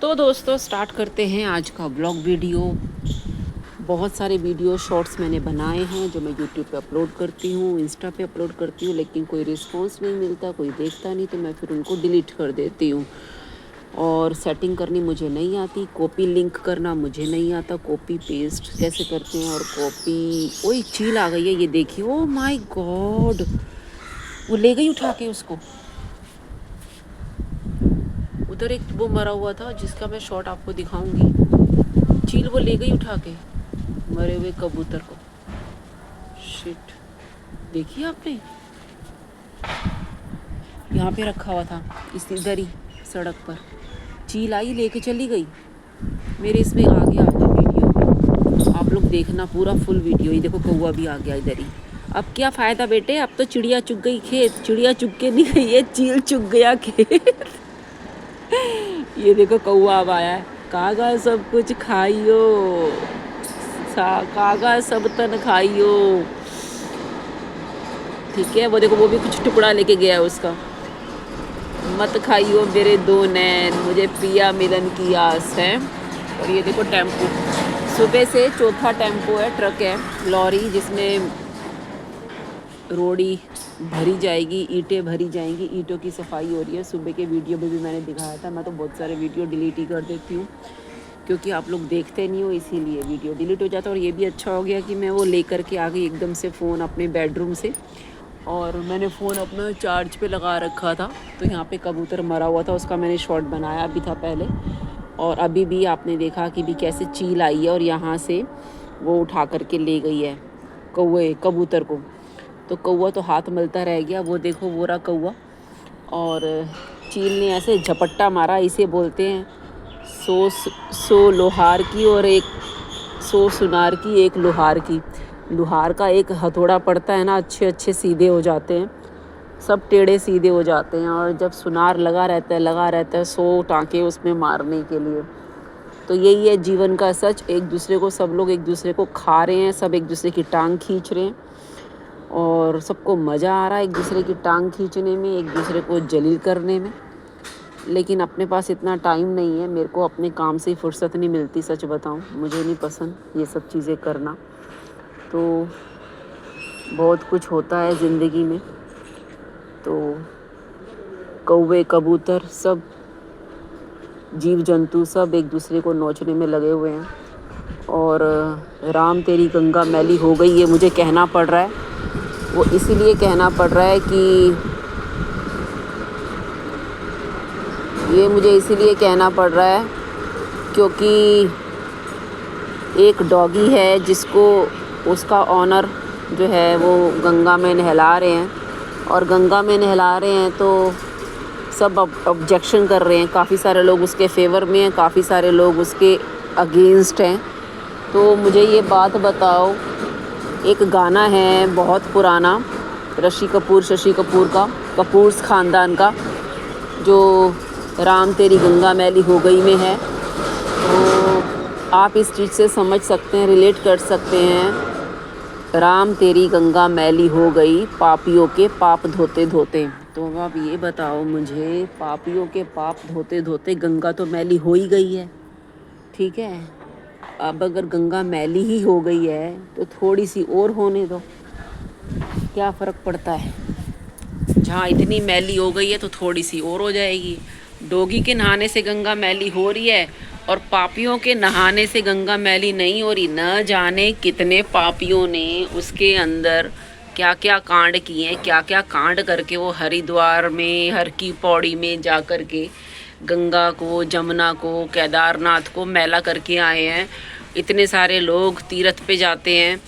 तो दोस्तों स्टार्ट करते हैं आज का ब्लॉग वीडियो। बहुत सारे वीडियो शॉर्ट्स मैंने बनाए हैं जो मैं यूट्यूब पे अपलोड करती हूँ, इंस्टा पे अपलोड करती हूँ, लेकिन कोई रिस्पांस नहीं मिलता, कोई देखता नहीं, तो मैं फिर उनको डिलीट कर देती हूँ। और सेटिंग करनी मुझे नहीं आती, कॉपी लिंक करना मुझे नहीं आता, कॉपी पेस्ट कैसे करते हैं और कॉपी। ओए चील आ गई है, ये देखिए। ओ माय गॉड, वो ले गई उठा के उसको। उधर एक वो मरा हुआ था जिसका मैं शॉट आपको दिखाऊंगी। चील वो ले गई उठा के मरे हुए कबूतर को। शिट, देखिए आपने, यहाँ पे रखा हुआ था इस इधर ही सड़क पर। चील आई लेके चली गई। मेरे इसमें आ गया आपका वीडियो, आप लोग देखना पूरा फुल वीडियो। ये देखो कौवा भी आ गया इधर ही। अब क्या फ़ायदा बेटे, अब तो चिड़िया चुग गई खेत। चिड़िया चुग के नहीं गई है, चील चुग गया खेत। ये देखो कौवा अब आया है। कागा सब कुछ खाइयो, कागा सब तन खाइयो। ठीक है, वो देखो वो भी कुछ टुकड़ा लेके गया है उसका। मत खाइयो मेरे दो नैन, मुझे पिया मिलन की आस है। और ये देखो टेम्पो, सुबह से चौथा टेम्पो है, ट्रक है, लॉरी, जिसमें रोड़ी भरी जाएगी, ईंटें भरी जाएंगी, ईंटों की सफाई हो रही है। सुबह के वीडियो में भी मैंने दिखाया था। मैं तो बहुत सारे वीडियो डिलीट ही कर देती हूँ क्योंकि आप लोग देखते नहीं हो, इसीलिए वीडियो डिलीट हो जाता है। और ये भी अच्छा हो गया कि मैं वो लेकर के आ गई एकदम से फ़ोन अपने बेडरूम से, और मैंने फ़ोन अपना चार्ज पे लगा रखा था। तो यहाँ पे कबूतर मरा हुआ था, उसका मैंने शॉट बनाया भी था पहले। और अभी भी आपने देखा कि भी कैसे चील आई है और यहाँ से वो उठा करके ले गई है कबूतर को। तो कौवा तो हाथ मलता रह गया। वो देखो वो रहा कौवा, और चील ने ऐसे झपट्टा मारा। इसे बोलते हैं सौ लोहार की और एक 100 सुनार की, एक लोहार की। लोहार का एक हथौड़ा पड़ता है ना, अच्छे अच्छे सीधे हो जाते हैं, सब टेढ़े सीधे हो जाते हैं। और जब सुनार लगा रहता है 100 टाँके उसमें मारने के लिए। तो यही है जीवन का सच। एक दूसरे को, सब लोग एक दूसरे को खा रहे हैं, सब एक दूसरे की टांग खींच रहे हैं, और सबको मज़ा आ रहा है एक दूसरे की टांग खींचने में, एक दूसरे को जलील करने में। लेकिन अपने पास इतना टाइम नहीं है। मेरे को अपने काम से फुर्सत नहीं मिलती, सच बताऊं, मुझे नहीं पसंद ये सब चीज़ें करना। तो बहुत कुछ होता है ज़िंदगी में। तो कौवे, कबूतर, सब जीव जंतु सब एक दूसरे को नोचने में लगे हुए हैं। और राम तेरी गंगा मैली हो गई, ये मुझे कहना पड़ रहा है। वो इसीलिए कहना पड़ रहा है कि ये मुझे इसीलिए कहना पड़ रहा है क्योंकि एक डॉगी है जिसको उसका ऑनर जो है वो गंगा में नहला रहे हैं, और गंगा में नहला रहे हैं तो सब ऑब्जेक्शन कर रहे हैं। काफ़ी सारे लोग उसके फेवर में हैं, काफ़ी सारे लोग उसके अगेंस्ट हैं। तो मुझे ये बात बताओ, एक गाना है बहुत पुराना, शशि कपूर का, कपूर्स ख़ानदान का, जो राम तेरी गंगा मैली हो गई में है। तो आप इस चीज़ से समझ सकते हैं, रिलेट कर सकते हैं। राम तेरी गंगा मैली हो गई, पापियों के पाप धोते धोते। तो अब ये बताओ मुझे, पापियों के पाप धोते धोते गंगा तो मैली हो ही गई है, ठीक है। अब अगर गंगा मैली ही हो गई है तो थोड़ी सी और होने दो, क्या फ़र्क पड़ता है। जहाँ इतनी मैली हो गई है तो थोड़ी सी और हो जाएगी। डॉगी के नहाने से गंगा मैली हो रही है और पापियों के नहाने से गंगा मैली नहीं हो रही। न जाने कितने पापियों ने उसके अंदर क्या क्या कांड किए हैं, क्या क्या कांड करके वो हरिद्वार में, हर की पौड़ी में जा कर के गंगा को, जमुना को, केदारनाथ को मैला करके आए हैं। इतने सारे लोग तीर्थ पे जाते हैं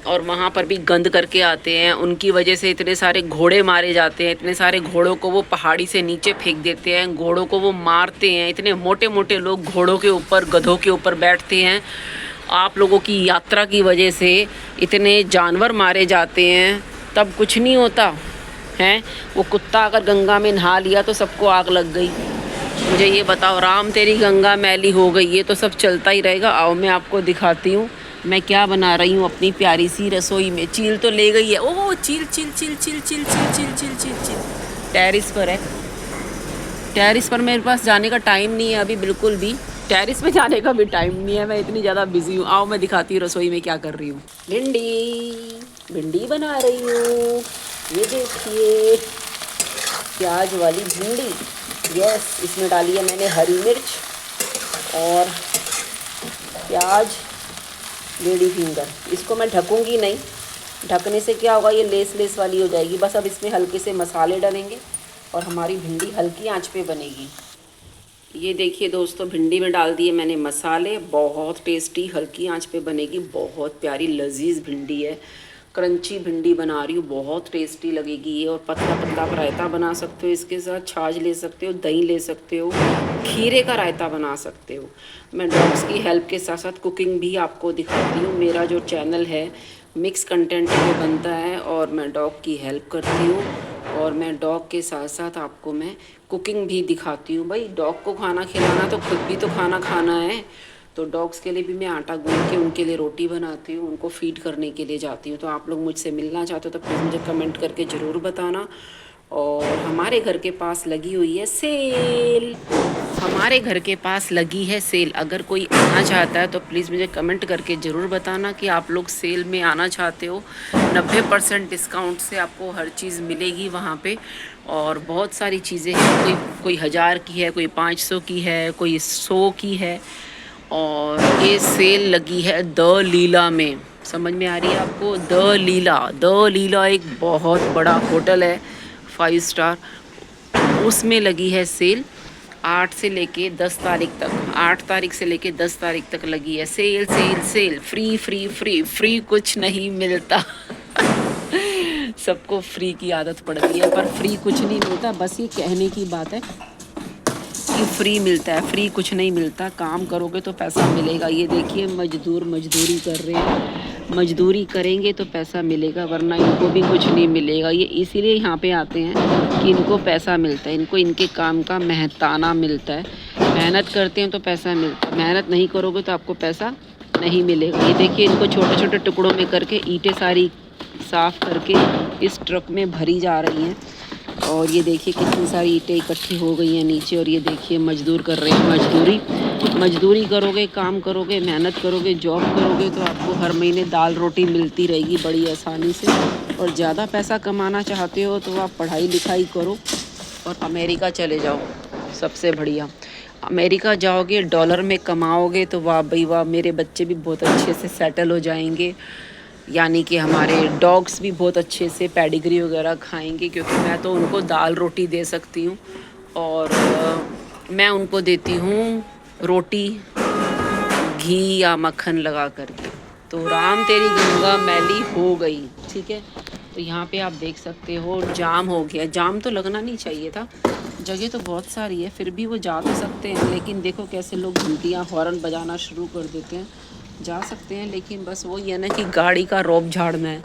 और वहाँ पर भी गंद करके आते हैं। उनकी वजह से इतने सारे घोड़े मारे जाते हैं, इतने सारे घोड़ों को वो पहाड़ी से नीचे फेंक देते हैं, घोड़ों को वो मारते हैं। इतने मोटे मोटे लोग घोड़ों के ऊपर, गधों के ऊपर बैठते हैं। आप लोगों की यात्रा की वजह से इतने जानवर मारे जाते हैं, तब कुछ नहीं होता है। वो कुत्ता अगर गंगा में नहा लिया तो सबको आग लग गई। मुझे ये बताओ, राम तेरी गंगा मैली हो गई, ये तो सब चलता ही रहेगा। आओ मैं आपको दिखाती हूँ मैं क्या बना रही हूँ अपनी प्यारी सी रसोई में। चील तो ले गई है। ओह चील चील चील चील चील चील चील चील चील चील टेरिस पर है। टेरिस पर मेरे पास जाने का टाइम नहीं है अभी, बिल्कुल भी टेरिस पे जाने का भी टाइम नहीं है, मैं इतनी ज़्यादा बिजी हूँ। आओ मैं दिखाती हूँ रसोई में क्या कर रही हूँ। भिंडी बना रही हूँ, ये देखिए प्याज वाली भिंडी। यस, इसमें डाली है मैंने हरी मिर्च और प्याज, लेडी फिंगर। इसको मैं ढकूँगी नहीं, ढकने से क्या होगा, ये लेस लेस वाली हो जाएगी। बस अब इसमें हल्के से मसाले डालेंगे और हमारी भिंडी हल्की आंच पे बनेगी। ये देखिए दोस्तों, भिंडी में डाल दिए मैंने मसाले, बहुत टेस्टी हल्की आंच पे बनेगी। बहुत प्यारी लजीज भिंडी है, क्रंची भिंडी बना रही हूँ, बहुत टेस्टी लगेगी ये। और पतला पतला आप रायता बना सकते हो, इसके साथ छाछ ले सकते हो, दही ले सकते हो, खीरे का रायता बना सकते हो। मैं डॉग्स की हेल्प के साथ साथ कुकिंग भी आपको दिखाती हूँ। मेरा जो चैनल है मिक्स कंटेंट पे बनता है और मैं डॉग की हेल्प करती हूँ और मैं डॉग के साथ साथ आपको मैं कुकिंग भी दिखाती हूँ। भाई डॉग को खाना खिलाना तो खुद भी तो खाना खाना है, तो डॉग्स के लिए भी मैं आटा गूंथ के उनके लिए रोटी बनाती हूँ, उनको फीड करने के लिए जाती हूँ। तो आप लोग मुझसे मिलना चाहते हो तो प्लीज़ मुझे कमेंट करके ज़रूर बताना। और हमारे घर के पास लगी हुई है सेल, हमारे घर के पास लगी है सेल। अगर कोई आना चाहता है तो प्लीज़ मुझे कमेंट करके ज़रूर बताना कि आप लोग सेल में आना चाहते हो। 90% डिस्काउंट से आपको हर चीज़ मिलेगी वहाँ पे। और बहुत सारी चीज़ें हैं, कोई 1000 की है, कोई 500 की है, कोई 100 की है। और ये सेल लगी है द लीला में, समझ में आ रही है आपको? द लीला एक बहुत बड़ा होटल है 5 स्टार, उसमें लगी है सेल। 8 से लेके 10 तारीख तक, 8 तारीख से लेके 10 तारीख तक लगी है sale. Sale sale, free free free free कुछ नहीं मिलता। सबको फ्री की आदत पड़ गई है, पर फ्री कुछ नहीं मिलता। बस ये कहने की बात है कि फ्री मिलता है, फ्री कुछ नहीं मिलता। काम करोगे तो पैसा मिलेगा। ये देखिए मजदूर मजदूरी कर रहे हैं, मजदूरी करेंगे तो पैसा मिलेगा, वरना इनको भी कुछ नहीं मिलेगा। ये इसीलिए यहाँ पे आते हैं कि इनको पैसा मिलता है, इनको इनके काम का मेहनताना मिलता है। मेहनत करते हैं तो पैसा मिलता है, मेहनत नहीं करोगे तो आपको पैसा नहीं मिलेगा। ये देखिए इनको छोटे छोटे टुकड़ों में करके ईंटें सारी साफ़ करके इस ट्रक में भरी जा रही हैं। और ये देखिए कितनी सारी ईंटें इकट्ठी हो गई हैं नीचे। और ये देखिए मजदूर कर रहे हैं मजदूरी करोगे, काम करोगे, मेहनत करोगे, जॉब करोगे तो आपको हर महीने दाल रोटी मिलती रहेगी बड़ी आसानी से। और ज़्यादा पैसा कमाना चाहते हो तो आप पढ़ाई लिखाई करो और अमेरिका चले जाओ, सबसे बढ़िया। अमेरिका जाओगे, डॉलर में कमाओगे तो वाह भाई वाह, मेरे बच्चे भी बहुत अच्छे से सेटल हो जाएंगे। यानी कि हमारे डॉग्स भी बहुत अच्छे से पेडिग्री वगैरह खाएंगे, क्योंकि मैं तो उनको दाल रोटी दे सकती हूँ और मैं उनको देती हूँ रोटी घी या मक्खन लगा करके। तो राम तेरी गंगा मैली हो गई, ठीक है। तो यहाँ पे आप देख सकते हो जाम हो गया। जाम तो लगना नहीं चाहिए था, जगह तो बहुत सारी है, फिर भी वो जा तो सकते हैं। लेकिन देखो कैसे लोग घंटियाँ हॉर्न बजाना शुरू कर देते हैं। जा सकते हैं लेकिन बस वो ये ना कि गाड़ी का रौब झाड़ना है,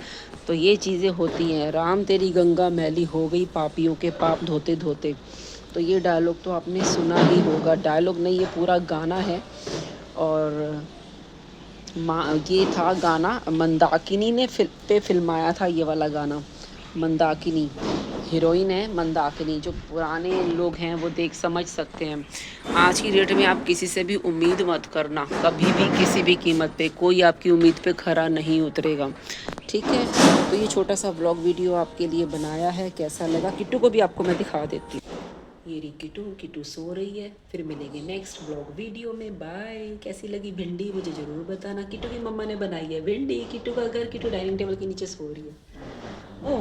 तो ये चीज़ें होती हैं। राम तेरी गंगा मैली हो गई पापियों के पाप धोते धोते। तो ये डायलॉग तो आपने सुना ही होगा, डायलॉग नहीं ये पूरा गाना है। और ये था गाना, मंदाकिनी ने फिल्माया था ये वाला गाना। मंदाकिनी हीरोइन है, मंदाकिनी। जो पुराने लोग हैं वो देख समझ सकते हैं। आज की डेट में आप किसी से भी उम्मीद मत करना, कभी भी किसी भी कीमत पे कोई आपकी उम्मीद पे खरा नहीं उतरेगा, ठीक है। तो ये छोटा सा व्लॉग वीडियो आपके लिए बनाया है, कैसा लगा? किट्टू को भी आपको मैं दिखा देती हूँ। ये रही किट्टू सो रही है। फिर मिलेंगे नेक्स्ट व्लॉग वीडियो में, बाय। कैसी लगी भिंडी मुझे ज़रूर बताना। किट्टू की मम्मा ने बनाई है भिंडी। किट्टू का घर, किट्टू डाइनिंग टेबल के नीचे सो रही है। ओ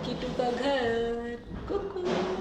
किट्टू का घर।